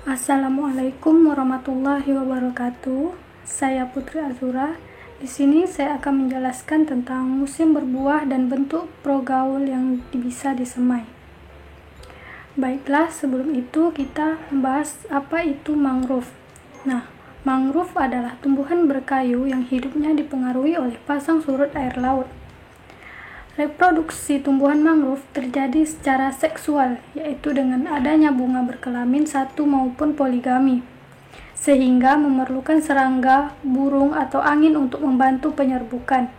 Assalamualaikum warahmatullahi wabarakatuh. Saya Putri Azura. Di sini saya akan menjelaskan tentang musim berbuah dan bentuk progaul yang bisa disemai. Baiklah, sebelum itu kita membahas apa itu mangrove. Nah, mangrove adalah tumbuhan berkayu yang hidupnya dipengaruhi oleh pasang surut air laut. Reproduksi tumbuhan mangrove terjadi secara seksual, yaitu dengan adanya bunga berkelamin satu maupun poligami, sehingga memerlukan serangga, burung, atau angin untuk membantu penyerbukan.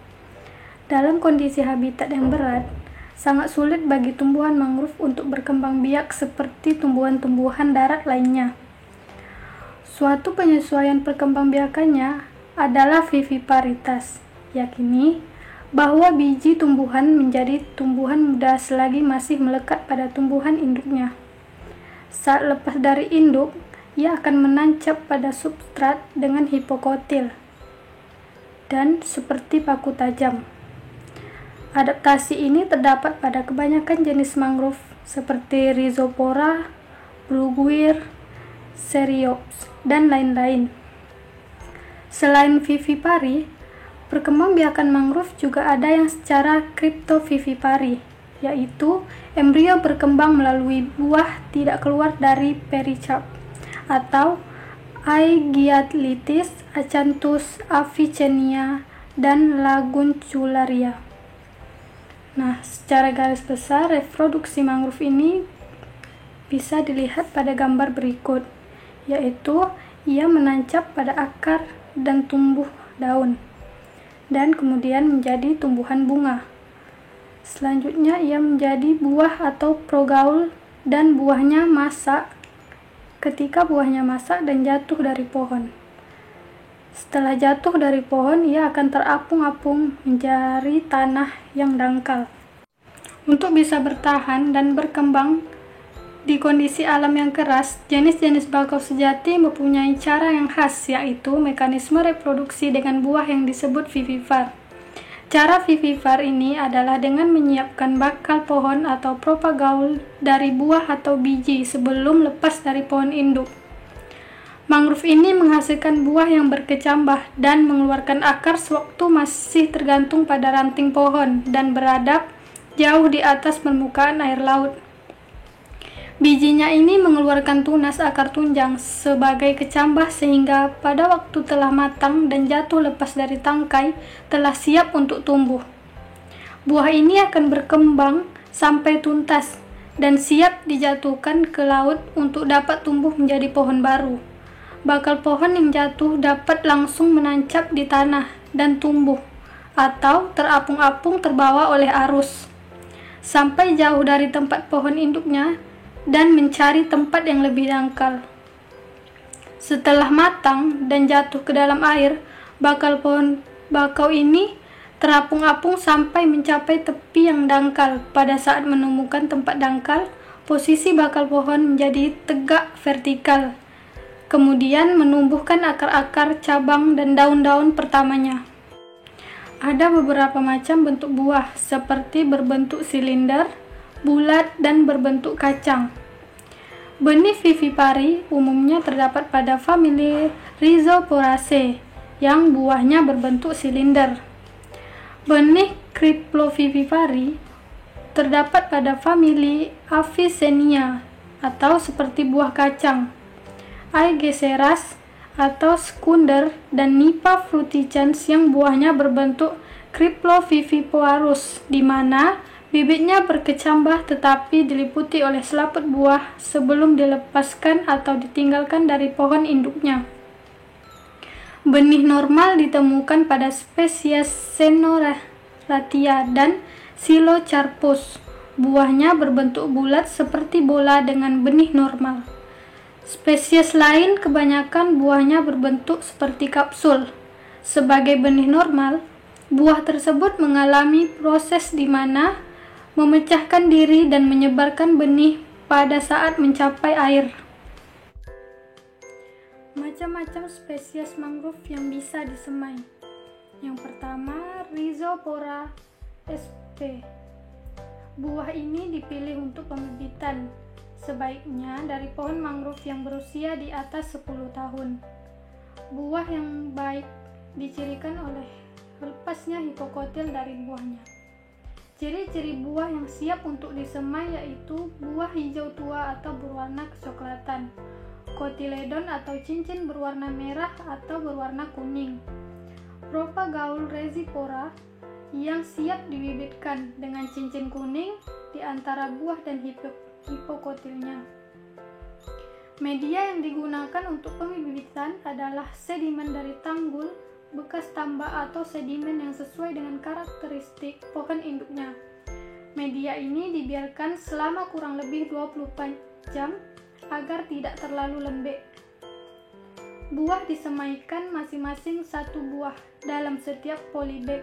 Dalam kondisi habitat yang berat, sangat sulit bagi tumbuhan mangrove untuk berkembang biak seperti tumbuhan-tumbuhan darat lainnya. Suatu penyesuaian perkembangbiakannya adalah viviparitas, yakni bahwa biji tumbuhan menjadi tumbuhan muda selagi masih melekat pada tumbuhan induknya. Saat lepas dari induk, ia akan menancap pada substrat dengan hipokotil dan seperti paku tajam. Adaptasi ini terdapat pada kebanyakan jenis mangrove seperti Rhizopora, Bruguier, Cereops, dan lain-lain. Selain vivipari, perkembangbiakan mangrove juga ada yang secara kriptovivipari, yaitu embrio berkembang melalui buah tidak keluar dari pericarp, atau Aegialytis, Acanthus, Avicennia, dan Laguncularia. Nah, secara garis besar, reproduksi mangrove ini bisa dilihat pada gambar berikut, yaitu ia menancap pada akar dan tumbuh daun, dan kemudian menjadi tumbuhan bunga. Selanjutnya ia menjadi buah atau progaul dan buahnya masak ketika buahnya masak dan jatuh dari pohon. Setelah jatuh dari pohon, ia akan terapung-apung menjadi tanah yang dangkal. Untuk bisa bertahan dan berkembang di kondisi alam yang keras, jenis-jenis bakau sejati mempunyai cara yang khas, yaitu mekanisme reproduksi dengan buah yang disebut vivipar. Cara vivipar ini adalah dengan menyiapkan bakal pohon atau propagaul dari buah atau biji sebelum lepas dari pohon induk. Mangrove ini menghasilkan buah yang berkecambah dan mengeluarkan akar sewaktu masih tergantung pada ranting pohon dan beradab jauh di atas permukaan air laut. Bijinya ini mengeluarkan tunas akar tunjang sebagai kecambah sehingga pada waktu telah matang dan jatuh lepas dari tangkai, telah siap untuk tumbuh. Buah ini akan berkembang sampai tuntas dan siap dijatuhkan ke laut untuk dapat tumbuh menjadi pohon baru. Bakal pohon yang jatuh dapat langsung menancap di tanah dan tumbuh, atau terapung-apung terbawa oleh arus sampai jauh dari tempat pohon induknya dan mencari tempat yang lebih dangkal. Setelah matang dan jatuh ke dalam air, bakal pohon bakau ini terapung-apung sampai mencapai tepi yang dangkal. Pada saat menemukan tempat dangkal, posisi bakal pohon menjadi tegak vertikal, kemudian menumbuhkan akar-akar, cabang, dan daun-daun pertamanya. Ada beberapa macam bentuk buah, seperti berbentuk silinder, bulat, dan berbentuk kacang. Benih vivipari umumnya terdapat pada famili Rhizoporaceae yang buahnya berbentuk silinder. Benih Cryplovivipari terdapat pada famili Avicennia atau seperti buah kacang, Aegeseras atau sekunder, dan Nipa fruticans yang buahnya berbentuk Cryploviviparus, di mana bibitnya berkecambah tetapi diliputi oleh selaput buah sebelum dilepaskan atau ditinggalkan dari pohon induknya. Benih normal ditemukan pada spesies Cenoratia dan Silocarpus. Buahnya berbentuk bulat seperti bola dengan benih normal. Spesies lain kebanyakan buahnya berbentuk seperti kapsul. Sebagai benih normal, buah tersebut mengalami proses di mana memecahkan diri dan menyebarkan benih pada saat mencapai air. Macam-macam spesies mangrove yang bisa disemai. Yang pertama, Rhizopora sp. Buah ini dipilih untuk pembibitan sebaiknya dari pohon mangrove yang berusia di atas 10 tahun. Buah yang baik dicirikan oleh lepasnya hipokotil dari buahnya. Ciri-ciri buah yang siap untuk disemai yaitu buah hijau tua atau berwarna kecoklatan, kotiledon atau cincin berwarna merah atau berwarna kuning, Propagaule resipora yang siap dibibitkan dengan cincin kuning di antara buah dan hipokotilnya. Media yang digunakan untuk pembibitan adalah sedimen dari tanggul, bekas tambak atau sedimen yang sesuai dengan karakteristik pohon induknya. Media ini dibiarkan selama kurang lebih 24 jam agar tidak terlalu lembek. Buah disemaikan masing-masing 1 buah dalam setiap polybag.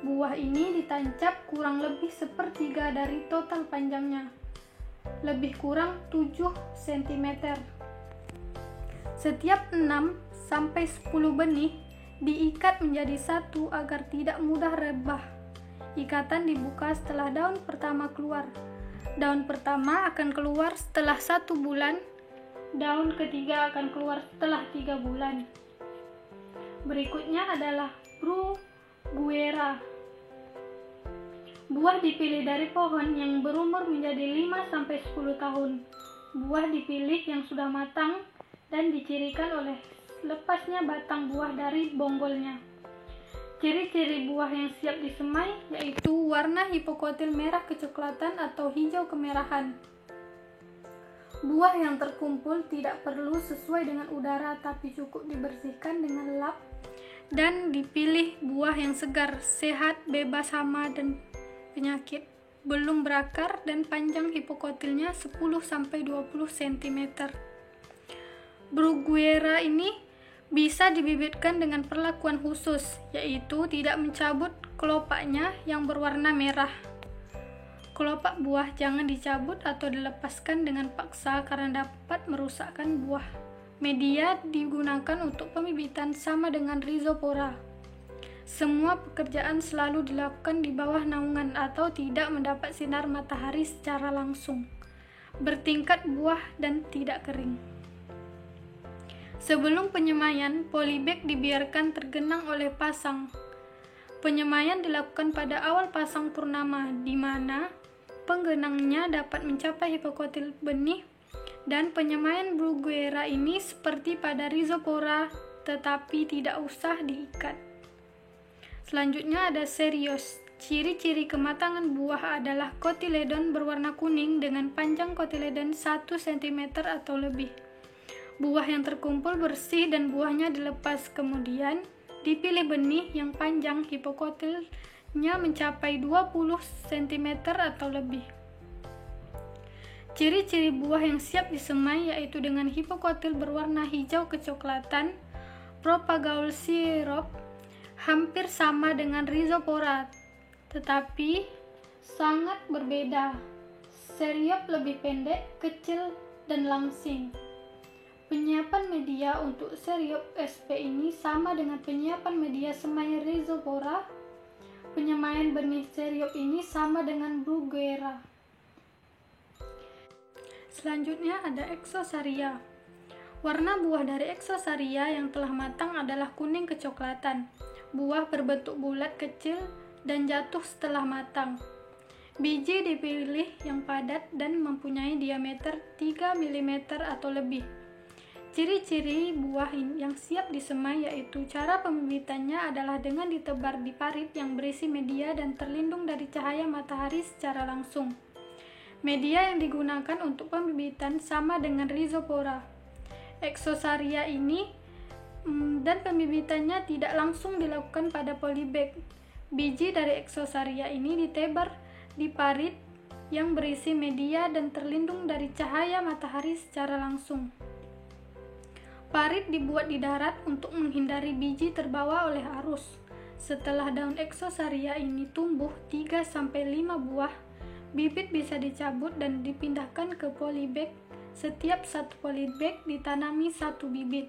Buah ini ditancap kurang lebih sepertiga dari total panjangnya, lebih kurang 7 cm. Setiap 6-10 benih diikat menjadi satu agar tidak mudah rebah. Ikatan dibuka setelah daun pertama keluar. Daun pertama akan keluar setelah 1 bulan, daun ketiga akan keluar setelah 3 bulan. Berikutnya adalah Bruguera. Buah dipilih dari pohon yang berumur menjadi 5-10 tahun. Buah dipilih yang sudah matang dan dicirikan oleh lepasnya batang buah dari bonggolnya. Ciri-ciri buah yang siap disemai yaitu warna hipokotil merah kecoklatan atau hijau kemerahan. Buah yang terkumpul tidak perlu sesuai dengan udara, tapi cukup dibersihkan dengan lap, dan dipilih buah yang segar, sehat, bebas hama dan penyakit, belum berakar, dan panjang hipokotilnya 10-20 cm. Bruguera ini bisa dibibitkan dengan perlakuan khusus, yaitu tidak mencabut kelopaknya yang berwarna merah. Kelopak buah jangan dicabut atau dilepaskan dengan paksa karena dapat merusakkan buah. Media digunakan untuk pembibitan sama dengan rhizopora. Semua pekerjaan selalu dilakukan di bawah naungan atau tidak mendapat sinar matahari secara langsung. Bertingkat buah dan tidak kering. Sebelum penyemaian, polybag dibiarkan tergenang oleh pasang. Penyemaian dilakukan pada awal pasang purnama, di mana penggenangnya dapat mencapai hipokotil benih, dan penyemaian Bruguera ini seperti pada rhizopora, tetapi tidak usah diikat. Selanjutnya ada serios. Ciri-ciri kematangan buah adalah kotiledon berwarna kuning dengan panjang kotiledon 1 cm atau lebih. Buah yang terkumpul bersih dan buahnya dilepas, kemudian dipilih benih yang panjang hipokotilnya mencapai 20 cm atau lebih. Ciri-ciri buah yang siap disemai yaitu dengan hipokotil berwarna hijau kecoklatan. Propagaule syrup hampir sama dengan rhizopora, tetapi sangat berbeda. Seriop lebih pendek, kecil, dan langsing. Penyiapan media untuk seriop SP ini sama dengan penyiapan media semai rhizopora. Penyemaian benih seriop ini sama dengan Bruguera. Selanjutnya ada Exosaria. Warna buah dari Exosaria yang telah matang adalah kuning kecoklatan. Buah berbentuk bulat kecil dan jatuh setelah matang. Biji dipilih yang padat dan mempunyai diameter 3 mm atau lebih. Ciri-ciri buah yang siap disemai yaitu cara pembibitannya adalah dengan ditebar di parit yang berisi media dan terlindung dari cahaya matahari secara langsung. Media yang digunakan untuk pembibitan sama dengan rhizopora. Exosaria ini dan pembibitannya tidak langsung dilakukan pada polybag. Biji dari Exosaria ini ditebar di parit yang berisi media dan terlindung dari cahaya matahari secara langsung. Parit dibuat di darat untuk menghindari biji terbawa oleh arus. Setelah daun Exosaria ini tumbuh 3-5 buah, bibit bisa dicabut dan dipindahkan ke polybag. Setiap 1 polybag ditanami 1 bibit.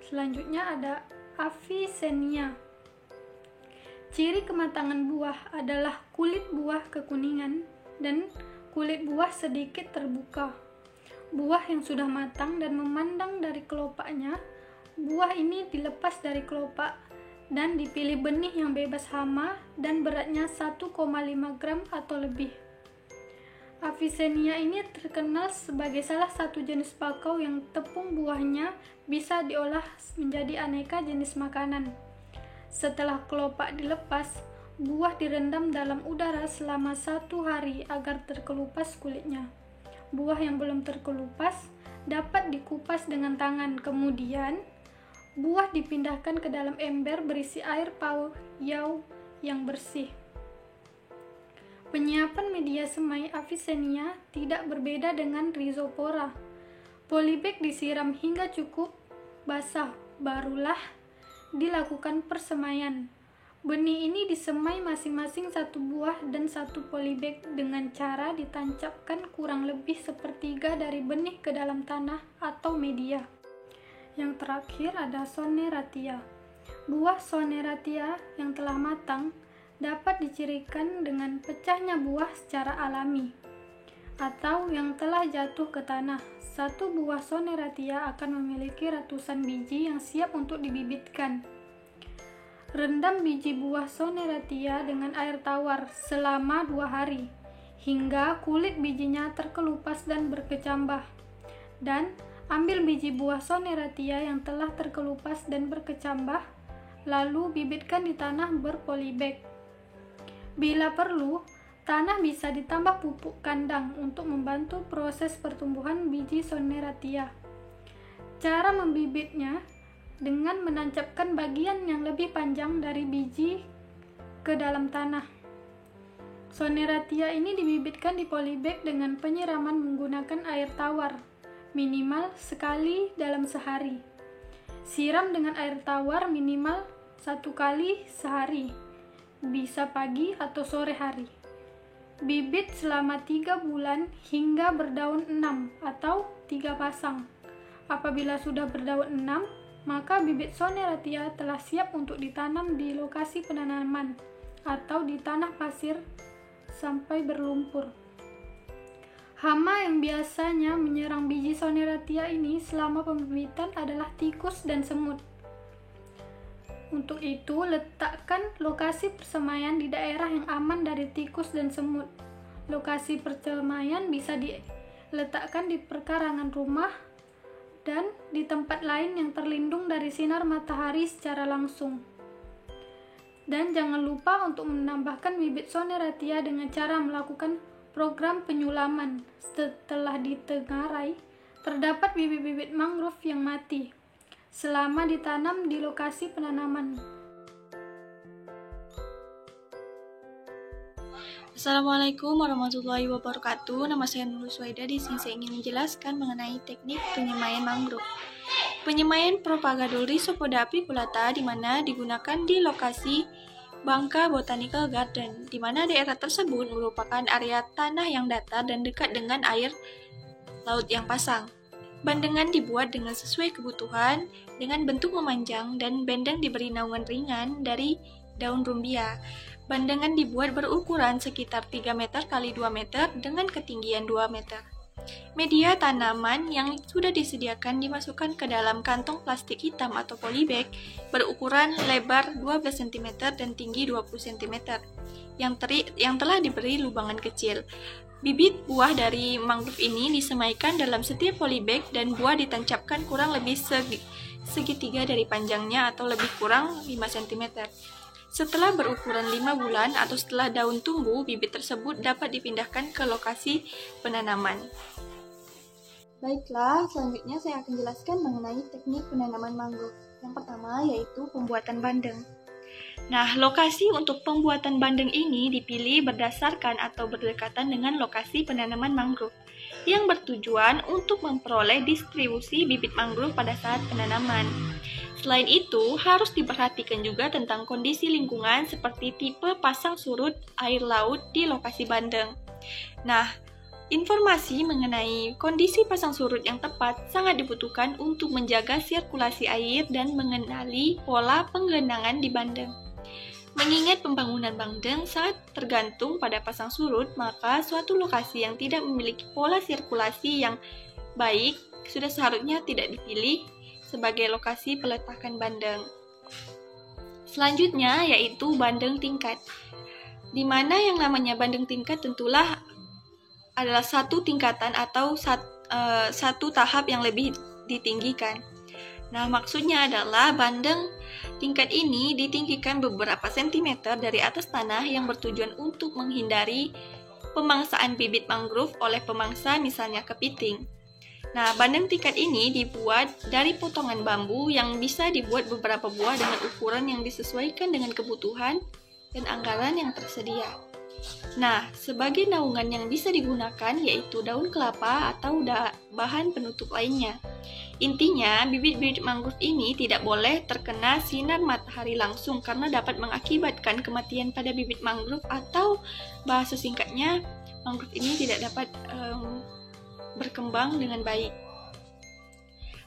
Selanjutnya ada Avicennia. Ciri kematangan buah adalah kulit buah kekuningan dan kulit buah sedikit terbuka. Buah yang sudah matang dan memandang dari kelopaknya, buah ini dilepas dari kelopak dan dipilih benih yang bebas hama dan beratnya 1,5 gram atau lebih. Avicennia ini terkenal sebagai salah satu jenis bakau yang tepung buahnya bisa diolah menjadi aneka jenis makanan. Setelah kelopak dilepas, buah direndam dalam udara selama 1 hari agar terkelupas kulitnya. Buah yang belum terkelupas dapat dikupas dengan tangan. Kemudian, buah dipindahkan ke dalam ember berisi air payau yang bersih. Penyiapan media semai Avicennia tidak berbeda dengan Rhizopora. Polybag disiram hingga cukup basah, barulah dilakukan persemaian. Benih ini disemai masing-masing 1 buah dan 1 polybag dengan cara ditancapkan kurang lebih 1/3 dari benih ke dalam tanah atau media. Yang terakhir ada Soneratia. Buah Soneratia yang telah matang dapat dicirikan dengan pecahnya buah secara alami atau yang telah jatuh ke tanah. 1 buah Soneratia akan memiliki ratusan biji yang siap untuk dibibitkan. Rendam biji buah Soneratia dengan air tawar selama 2 hari hingga kulit bijinya terkelupas dan berkecambah. Dan ambil biji buah Soneratia yang telah terkelupas dan berkecambah, lalu bibitkan di tanah berpolybag. Bila perlu, tanah bisa ditambah pupuk kandang untuk membantu proses pertumbuhan biji Soneratia. Cara membibitnya dengan menancapkan bagian yang lebih panjang dari biji ke dalam tanah. Soneratia ini dibibitkan di polybag dengan penyiraman menggunakan air tawar, minimal sekali dalam sehari. Siram dengan air tawar minimal 1 kali sehari, bisa pagi atau sore hari. Bibit selama 3 bulan hingga berdaun 6 atau 3 pasang. Apabila sudah berdaun 6, maka bibit Soneratia telah siap untuk ditanam di lokasi penanaman atau di tanah pasir sampai berlumpur. Hama yang biasanya menyerang biji Soneratia ini selama pembibitan adalah tikus dan semut. Untuk itu, letakkan lokasi persemaian di daerah yang aman dari tikus dan semut. Lokasi persemaian bisa diletakkan di perkarangan rumah dan di tempat lain yang terlindung dari sinar matahari secara langsung. Dan jangan lupa untuk menambahkan bibit Soneratia dengan cara melakukan program penyulaman. Setelah ditengarai, terdapat bibit-bibit mangrove yang mati selama ditanam di lokasi penanaman. Assalamualaikum warahmatullahi wabarakatuh. Nama saya Nurul Suwaida. Di sini saya ingin menjelaskan mengenai teknik penyemaian mangrove. Penyemaian Propagator Rhizopoda apiculata di mana digunakan di lokasi Bangka Botanical Garden, di mana daerah tersebut merupakan area tanah yang datar dan dekat dengan air laut yang pasang. Bandengan dibuat dengan sesuai kebutuhan, dengan bentuk memanjang dan bendeng diberi naungan ringan dari daun rumbia. Bandengan dibuat berukuran sekitar 3 meter x 2 meter dengan ketinggian 2 meter. Media tanaman yang sudah disediakan dimasukkan ke dalam kantong plastik hitam atau polybag berukuran lebar 12 cm dan tinggi 20 cm yang telah diberi lubangan kecil. Bibit buah dari mangrove ini disemaikan dalam setiap polybag dan buah ditancapkan kurang lebih segitiga dari panjangnya atau lebih kurang 5 cm. Setelah berukuran 5 bulan atau setelah daun tumbuh, bibit tersebut dapat dipindahkan ke lokasi penanaman. Baiklah, selanjutnya saya akan jelaskan mengenai teknik penanaman mangrove. Yang pertama yaitu pembuatan bandeng. Nah, lokasi untuk pembuatan bandeng ini dipilih berdasarkan atau berdekatan dengan lokasi penanaman mangrove yang bertujuan untuk memperoleh distribusi bibit mangrove pada saat penanaman. Selain itu, harus diperhatikan juga tentang kondisi lingkungan seperti tipe pasang surut air laut di lokasi bandeng. Nah, informasi mengenai kondisi pasang surut yang tepat sangat dibutuhkan untuk menjaga sirkulasi air dan mengenali pola penggenangan di bandeng. Mengingat pembangunan bandeng sangat tergantung pada pasang surut, maka suatu lokasi yang tidak memiliki pola sirkulasi yang baik sudah seharusnya tidak dipilih sebagai lokasi peletakan bandeng. Selanjutnya yaitu bandeng tingkat, di mana yang namanya bandeng tingkat tentulah adalah satu tingkatan atau satu tahap yang lebih ditinggikan. Nah, maksudnya adalah bandeng tingkat ini ditinggikan beberapa sentimeter dari atas tanah yang bertujuan untuk menghindari pemangsaan bibit mangrove oleh pemangsa, misalnya kepiting. Nah, bandeng tingkat ini dibuat dari potongan bambu yang bisa dibuat beberapa buah dengan ukuran yang disesuaikan dengan kebutuhan dan anggaran yang tersedia. Nah, sebagai naungan yang bisa digunakan yaitu daun kelapa atau bahan penutup lainnya. Intinya, bibit-bibit mangrove ini tidak boleh terkena sinar matahari langsung karena dapat mengakibatkan kematian pada bibit mangrove, atau bahasa singkatnya, mangrove ini tidak dapat berkembang dengan baik.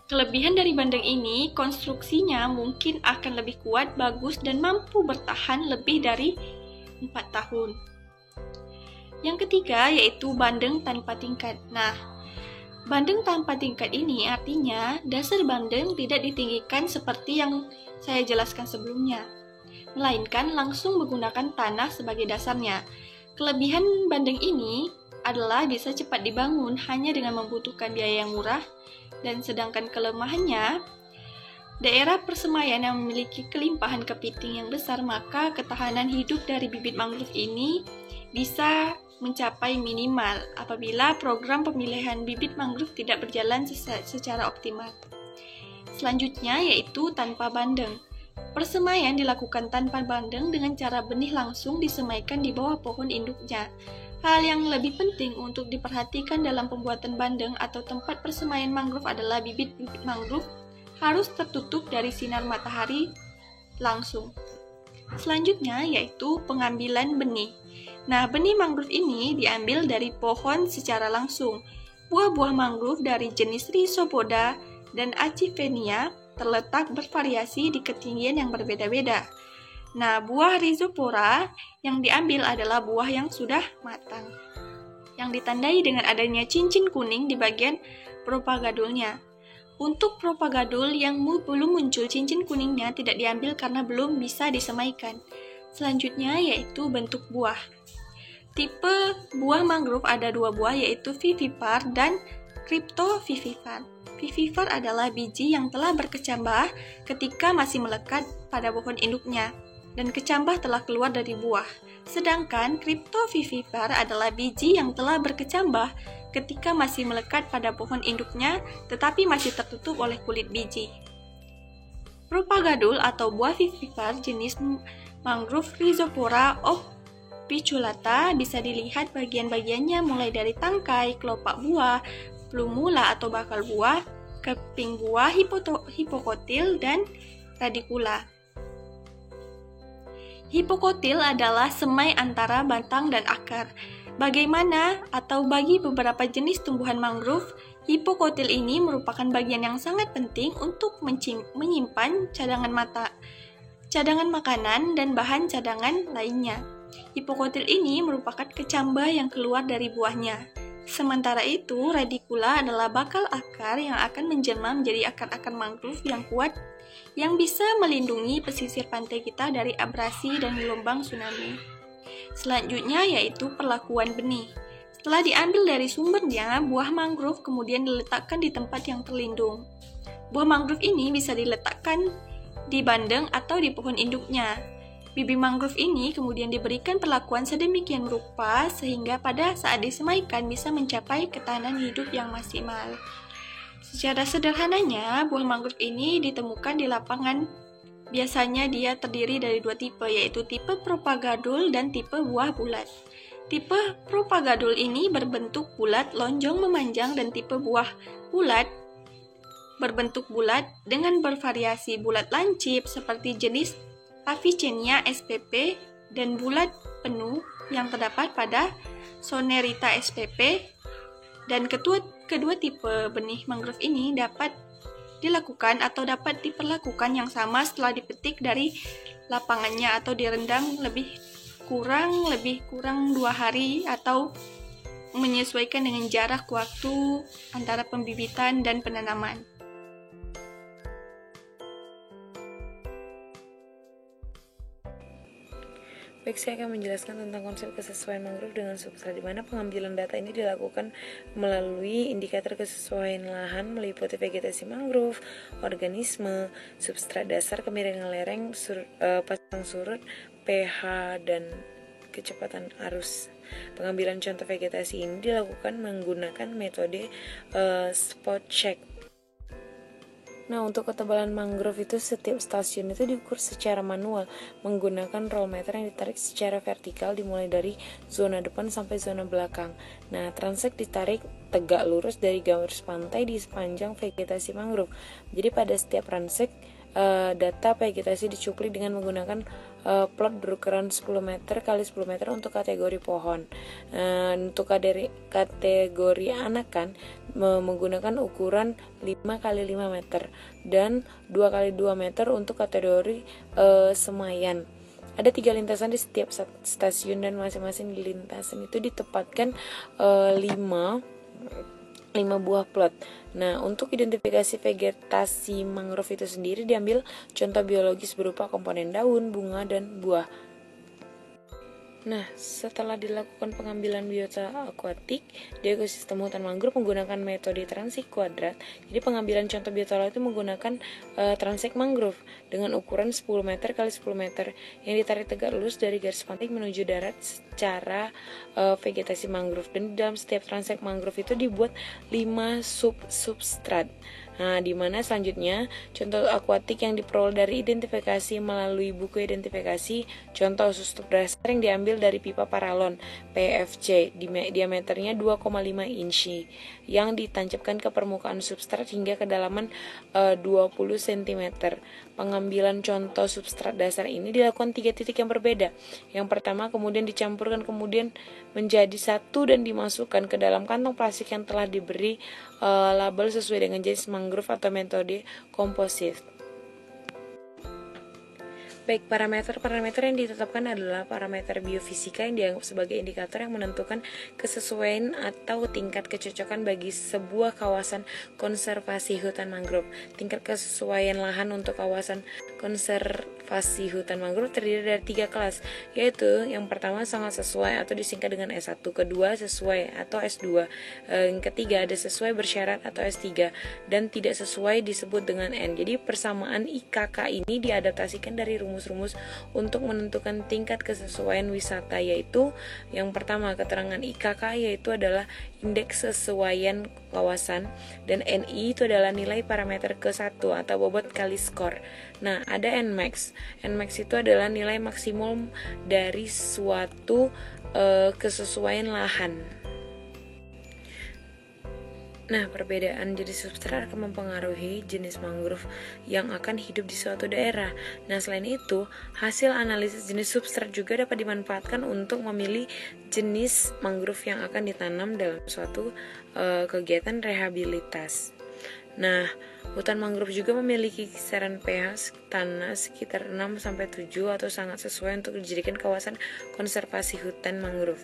Kelebihan dari bandeng ini, konstruksinya mungkin akan lebih kuat, bagus, dan mampu bertahan lebih dari 4 tahun. Yang ketiga yaitu bandeng tanpa tingkat. Nah, bandeng tanpa tingkat ini artinya dasar bandeng tidak ditinggikan seperti yang saya jelaskan sebelumnya, melainkan langsung menggunakan tanah sebagai dasarnya. Kelebihan bandeng ini adalah bisa cepat dibangun hanya dengan membutuhkan biaya yang murah, dan sedangkan kelemahannya, daerah persemaian yang memiliki kelimpahan kepiting yang besar, maka ketahanan hidup dari bibit mangrove ini bisa mencapai minimal apabila program pemilihan bibit mangrove tidak berjalan secara optimal. Selanjutnya yaitu tanpa bandeng. Persemaian dilakukan tanpa bandeng dengan cara benih langsung disemaikan di bawah pohon induknya. Hal yang lebih penting untuk diperhatikan dalam pembuatan bandeng atau tempat persemaian mangrove adalah bibit-bibit mangrove harus tertutup dari sinar matahari langsung. Selanjutnya yaitu pengambilan benih. Nah, benih mangrove ini diambil dari pohon secara langsung. Buah-buah mangrove dari jenis Rhizopoda dan Acifenia terletak bervariasi di ketinggian yang berbeda-beda. Nah, buah Rhizopora yang diambil adalah buah yang sudah matang, yang ditandai dengan adanya cincin kuning di bagian propagadulnya. Untuk propagadul yang belum muncul cincin kuningnya tidak diambil karena belum bisa disemaikan. Selanjutnya yaitu bentuk buah. Tipe buah mangrove ada 2 buah yaitu vivipar dan cryptovivipar. Vivipar adalah biji yang telah berkecambah ketika masih melekat pada pohon induknya dan kecambah telah keluar dari buah. Sedangkan cryptovivipar adalah biji yang telah berkecambah ketika masih melekat pada pohon induknya tetapi masih tertutup oleh kulit biji. Propagadul atau buah vivipar jenis mangrove Rhizopora opiculata bisa dilihat bagian-bagiannya mulai dari tangkai, kelopak buah, plumula atau bakal buah, keping buah, hipokotil, dan radikula. Hipokotil adalah semai antara batang dan akar. Bagaimana atau bagi beberapa jenis tumbuhan mangrove, hipokotil ini merupakan bagian yang sangat penting untuk menyimpan cadangan makanan dan bahan cadangan lainnya. Hipokotil ini merupakan kecambah yang keluar dari buahnya. Sementara itu, radikula adalah bakal akar yang akan menjelma menjadi akar-akar mangrove yang kuat yang bisa melindungi pesisir pantai kita dari abrasi dan gelombang tsunami. Selanjutnya yaitu perlakuan benih. Setelah diambil dari sumbernya, buah mangrove kemudian diletakkan di tempat yang terlindung. Buah mangrove ini bisa diletakkan di bandeng atau di pohon induknya. Bibit mangrove ini kemudian diberikan perlakuan sedemikian rupa sehingga pada saat disemaikan bisa mencapai ketahanan hidup yang maksimal. Secara sederhananya, buah mangrove ini ditemukan di lapangan. Biasanya dia terdiri dari 2 tipe, yaitu tipe propagadul dan tipe buah bulat. Tipe propagadul ini berbentuk bulat, lonjong memanjang, dan tipe buah bulat berbentuk bulat dengan bervariasi bulat lancip seperti jenis Avicennia spp dan bulat penuh yang terdapat pada Sonerita spp. Dan kedua tipe benih mangrove ini dapat dilakukan atau dapat diperlakukan yang sama setelah dipetik dari lapangannya atau direndam lebih kurang 2 hari atau menyesuaikan dengan jarak waktu antara pembibitan dan penanaman. Baik, saya akan menjelaskan tentang konsep kesesuaian mangrove dengan substrat, di mana pengambilan data ini dilakukan melalui indikator kesesuaian lahan meliputi vegetasi mangrove, organisme, substrat dasar, kemiringan lereng, pasang surut, pH, dan kecepatan arus. Pengambilan contoh vegetasi ini dilakukan menggunakan metode spot check. Nah, untuk ketebalan mangrove itu setiap stasiun itu diukur secara manual menggunakan roll meter yang ditarik secara vertikal dimulai dari zona depan sampai zona belakang. Nah, transek ditarik tegak lurus dari garis pantai di sepanjang vegetasi mangrove. Jadi pada setiap transek data vegetasi dicuplik dengan menggunakan plot berukuran 10 meter kali 10 meter untuk kategori pohon. Untuk kategori anakan menggunakan ukuran 5 kali 5 meter dan 2 kali 2 meter untuk kategori semayan. Ada 3 lintasan di setiap stasiun dan masing-masing lintasan itu ditempatkan 5 buah plot. Nah, untuk identifikasi vegetasi mangrove itu sendiri diambil contoh biologis berupa komponen daun, bunga, dan buah. Nah, setelah dilakukan pengambilan biota akuatik di ekosistem hutan mangrove menggunakan metode transek kuadrat. Jadi pengambilan contoh biota laut itu menggunakan transek mangrove dengan ukuran 10 meter kali 10 meter yang ditarik tegak lurus dari garis pantai menuju darat secara vegetasi mangrove. Dan dalam setiap transek mangrove itu dibuat 5 substrat. Nah, di mana selanjutnya contoh akuatik yang diperoleh dari identifikasi melalui buku identifikasi contoh substrat dasar yang diambil dari pipa paralon PFC diameternya 2,5 inci yang ditancapkan ke permukaan substrat hingga kedalaman 20 cm. Pengambilan contoh substrat dasar ini dilakukan 3 titik yang berbeda. Yang pertama kemudian dicampurkan kemudian menjadi satu dan dimasukkan ke dalam kantong plastik yang telah diberi label sesuai dengan jenis mangrove atau metode komposit. Baik, parameter yang ditetapkan adalah parameter biofisika yang dianggap sebagai indikator yang menentukan kesesuaian atau tingkat kecocokan bagi sebuah kawasan konservasi hutan mangrove. Tingkat kesesuaian lahan untuk kawasan konservasi hutan mangrove terdiri dari 3 kelas, yaitu yang pertama sangat sesuai atau disingkat dengan S1, kedua sesuai atau S2, yang ketiga ada sesuai bersyarat atau S3, dan tidak sesuai disebut dengan N. Jadi persamaan IKK ini diadaptasikan dari rumus untuk menentukan tingkat kesesuaian wisata, yaitu yang pertama keterangan IKK yaitu adalah indeks kesesuaian kawasan, dan NI itu adalah nilai parameter ke-1 atau bobot kali skor. Nah, ada NMAX. NMAX itu adalah nilai maksimum dari suatu kesesuaian lahan. Nah, perbedaan jenis substrat akan mempengaruhi jenis mangrove yang akan hidup di suatu daerah. Nah, selain itu, hasil analisis jenis substrat juga dapat dimanfaatkan untuk memilih jenis mangrove yang akan ditanam dalam suatu kegiatan rehabilitas. Nah, hutan mangrove juga memiliki kisaran pH tanah sekitar 6-7 atau sangat sesuai untuk dijadikan kawasan konservasi hutan mangrove.